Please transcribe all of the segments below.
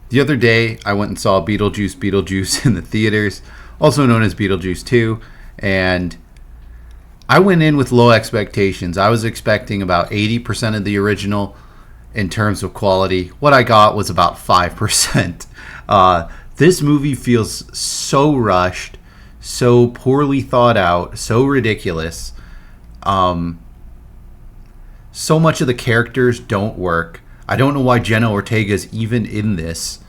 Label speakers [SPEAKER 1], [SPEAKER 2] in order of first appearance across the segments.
[SPEAKER 1] The other day, I went and saw Beetlejuice in the theaters, also known as Beetlejuice 2, and I went in with low expectations. I was expecting about 80% of the original in terms of quality. What I got was about 5%. This movie feels so rushed, so poorly thought out, so ridiculous. So much of the characters don't work. I don't know why Jenna Ortega's even in this.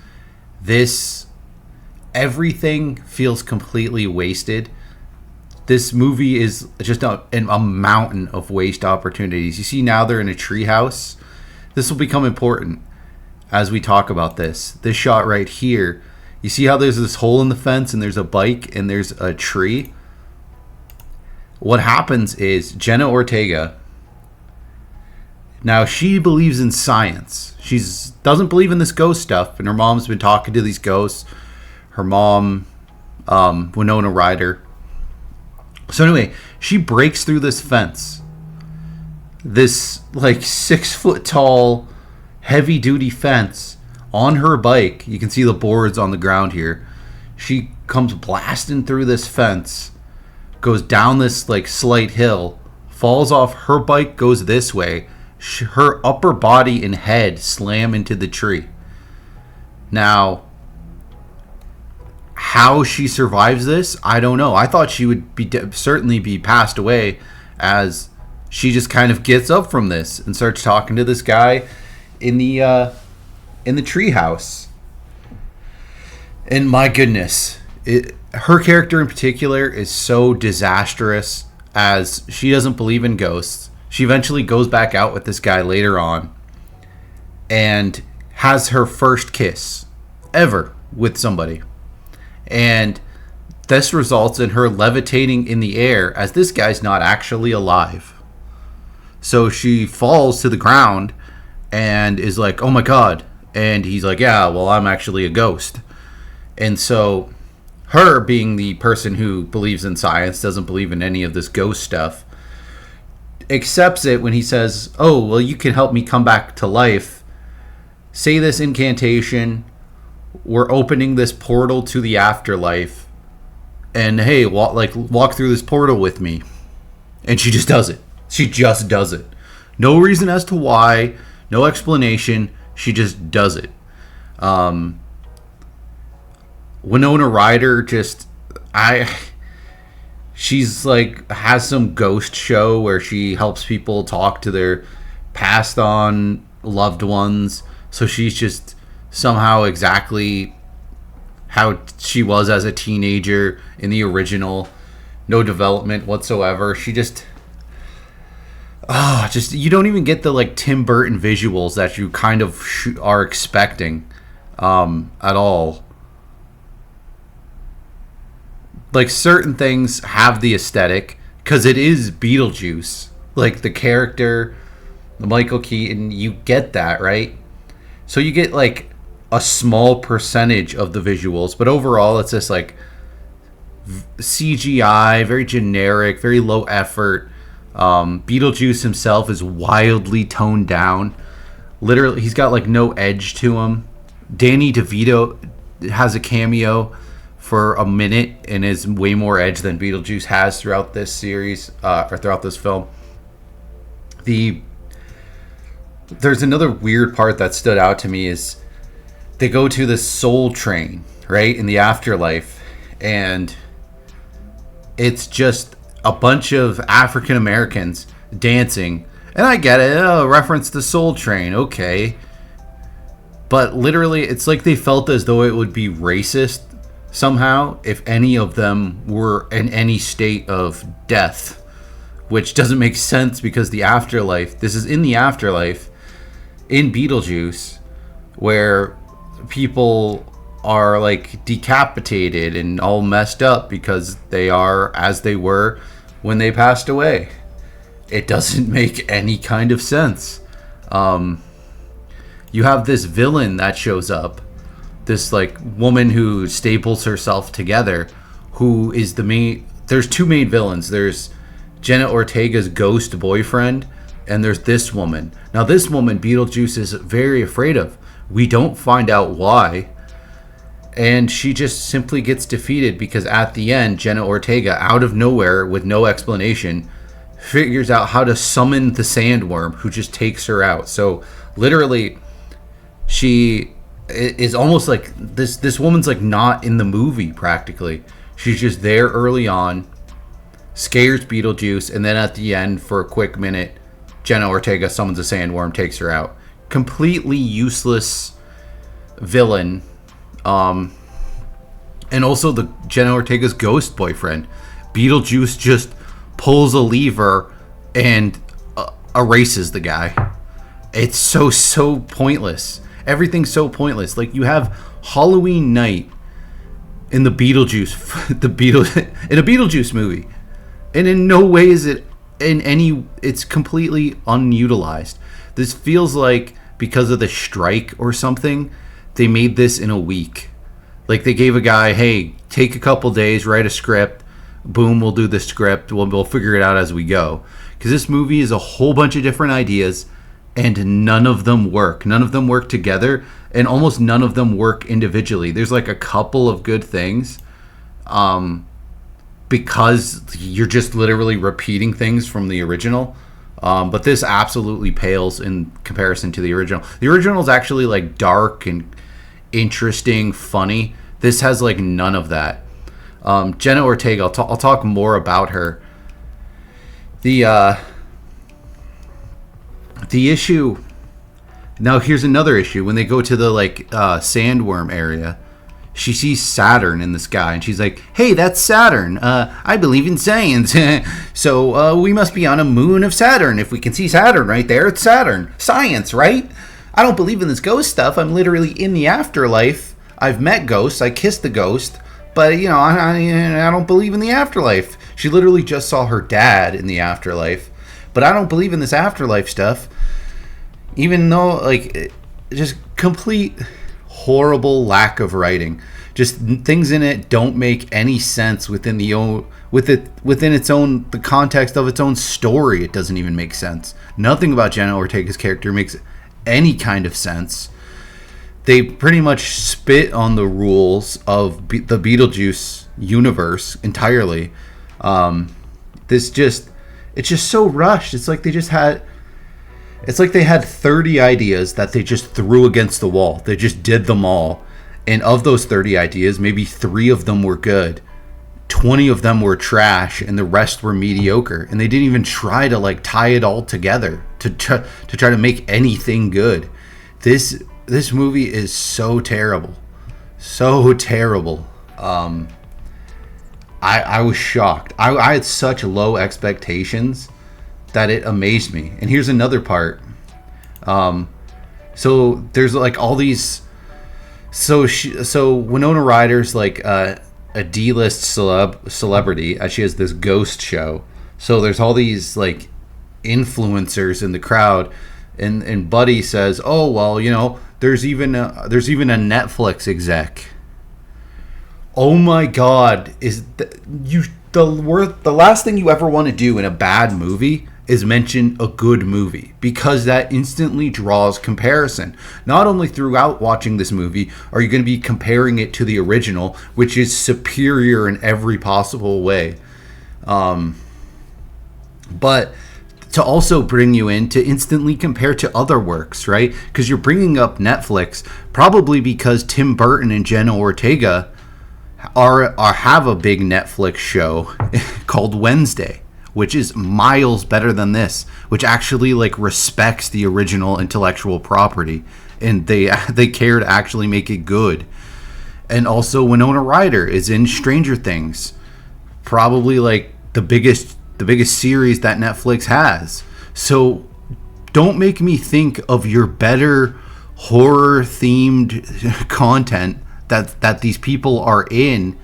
[SPEAKER 1] Everything feels completely wasted. This movie is just a mountain of waste opportunities. You see, now they're in a treehouse. This will become important as we talk about this. This shot right here, you see how there's this hole in the fence and there's a bike and there's a tree? What happens is Jenna Ortega, now she believes in science. She doesn't believe in this ghost stuff, and her mom's been talking to these ghosts. Her mom, Winona Ryder. So anyway, she breaks through this fence. This like 6 foot tall, heavy duty fence on her bike. You can see the boards on the ground here. She comes blasting through this fence, goes down this like slight hill, falls off. Her bike goes this way. Her upper body and head slam into the tree. Now, how she survives this, I don't know. I thought she would certainly be passed away, as she just kind of gets up from this and starts talking to this guy in the tree house. And my goodness, her character in particular is so disastrous, as she doesn't believe in ghosts. She eventually goes back out with this guy later on and has her first kiss ever with somebody. And this results in her levitating in the air, as this guy's not actually alive. So she falls to the ground and is like, oh my God. And he's like, yeah, well, I'm actually a ghost. And so her, being the person who believes in science, doesn't believe in any of this ghost stuff, accepts it when he says, oh, well, you can help me come back to life. Say this incantation. We're opening this portal to the afterlife. And hey, walk through this portal with me. And she just does it. She just does it. No reason as to why. No explanation. She just does it. Winona Ryder she's like has some ghost show where she helps people talk to their passed on loved ones. So she's just somehow exactly how she was as a teenager in the original. No development whatsoever. She just you don't even get the like Tim Burton visuals that you kind of are expecting at all. Like, certain things have the aesthetic because it is Beetlejuice. Like, the character, the Michael Keaton, you get that, right? So you get like a small percentage of the visuals, but overall it's just like CGI, very generic, very low effort. Beetlejuice himself is wildly toned down. Literally, he's got like no edge to him. Danny DeVito has a cameo for a minute and is way more edge than Beetlejuice has throughout this series, or throughout this film. There's another weird part that stood out to me is they go to this soul train, right, in the afterlife, and it's just a bunch of African Americans dancing. And I get it, reference the Soul Train, okay. But literally, it's like they felt as though it would be racist somehow if any of them were in any state of death, which doesn't make sense because the afterlife, this is in the afterlife in Beetlejuice, where people are like decapitated and all messed up because they are as they were when they passed away. It doesn't make any kind of sense. You have this villain that shows up, this like woman who staples herself together, who is the main. There's two main villains. There's Jenna Ortega's ghost boyfriend, and there's this woman. Now this woman Beetlejuice is very afraid of. We don't find out why. And she just simply gets defeated because at the end, Jenna Ortega, out of nowhere with no explanation, figures out how to summon the sandworm who just takes her out. So literally, she is almost like this woman's like not in the movie practically. She's just there early on, scares Beetlejuice, and then at the end, for a quick minute, Jenna Ortega summons a sandworm, takes her out. Completely useless villain. And also the Jenna Ortega's ghost boyfriend. Beetlejuice just pulls a lever and erases the guy. It's so pointless. Everything's so pointless. Like, you have Halloween night in the Beetlejuice, in a Beetlejuice movie, and in no way is it it's completely unutilized. This feels like because of the strike or something, they made this in a week. Like, they gave a guy, hey, take a couple days, write a script, boom, we'll do the script, we'll figure it out as we go. Because this movie is a whole bunch of different ideas, and none of them work. None of them work together, and almost none of them work individually. There's like a couple of good things, because you're just literally repeating things from the original. But this absolutely pales in comparison to the original. The original is actually like dark and interesting, funny. This has like none of that. Jenna Ortega, I'll talk more about her. The issue. Now here's another issue. When they go to the sandworm area, she sees Saturn in the sky, and she's like, "Hey, that's Saturn. I believe in science, so we must be on a moon of Saturn. If we can see Saturn right there, it's Saturn. Science, right? I don't believe in this ghost stuff. I'm literally in the afterlife. I've met ghosts. I kissed the ghost, but I don't believe in the afterlife." She literally just saw her dad in the afterlife, but I don't believe in this afterlife stuff. Even though, just complete horrible lack of writing. Just things in it don't make any sense within the context of its own story. It doesn't even make sense. Nothing about Jenna Ortega's character makes any kind of sense. They pretty much spit on the rules of the Beetlejuice universe entirely. It's just so rushed. It's like they had 30 ideas that they just threw against the wall. They just did them all. And of those 30 ideas, maybe 3 of them were good. 20 of them were trash, and the rest were mediocre. And they didn't even try to tie it all together to try to make anything good. This movie is so terrible. So terrible. I was shocked. I had such low expectations that it amazed me. And here's another part. So there's all these. So Winona Ryder's a D-list celebrity. She has this ghost show. So there's all these influencers in the crowd, and Buddy says, "Oh well, there's even a Netflix exec." Oh my God! The last thing you ever want to do in a bad movie is mention a good movie, because that instantly draws comparison. Not only throughout watching this movie are you going to be comparing it to the original, which is superior in every possible way, but to also bring you in to instantly compare to other works, right? Because you're bringing up Netflix probably because Tim Burton and Jenna Ortega have a big Netflix show called Wednesday, which is miles better than this, which actually respects the original intellectual property, and they care to actually make it good. And also Winona Ryder is in Stranger Things, probably the biggest series that Netflix has. So don't make me think of your better horror themed content that these people are in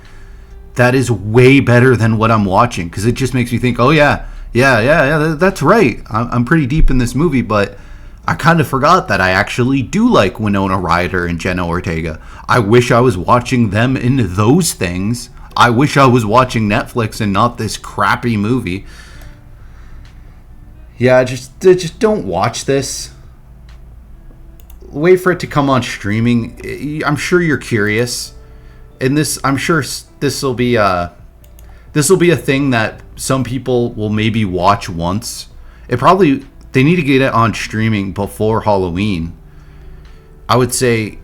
[SPEAKER 1] that is way better than what I'm watching, because it just makes me think, oh yeah, that's right, I'm pretty deep in this movie, but I kind of forgot that I actually do like Winona Ryder and Jenna Ortega. I wish I was watching them in those things. I wish I was watching Netflix and not this crappy movie. Yeah, just don't watch this. wait for it to come on streaming. I'm sure you're curious, and I'm sure this will be a thing that some people will maybe watch once. They need to get it on streaming before Halloween. I would say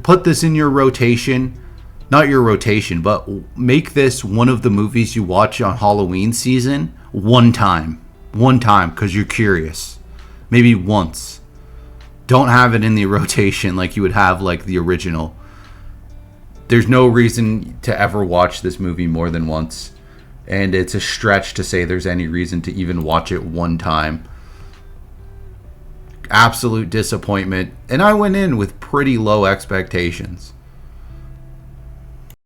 [SPEAKER 1] put this in your rotation, not your rotation, but make this one of the movies you watch on Halloween season one time, because you're curious, maybe once. Don't have it in the rotation like you would have like the original. There's no reason to ever watch this movie more than once, and it's a stretch to say there's any reason to even watch it one time. Absolute disappointment, and I went in with pretty low expectations.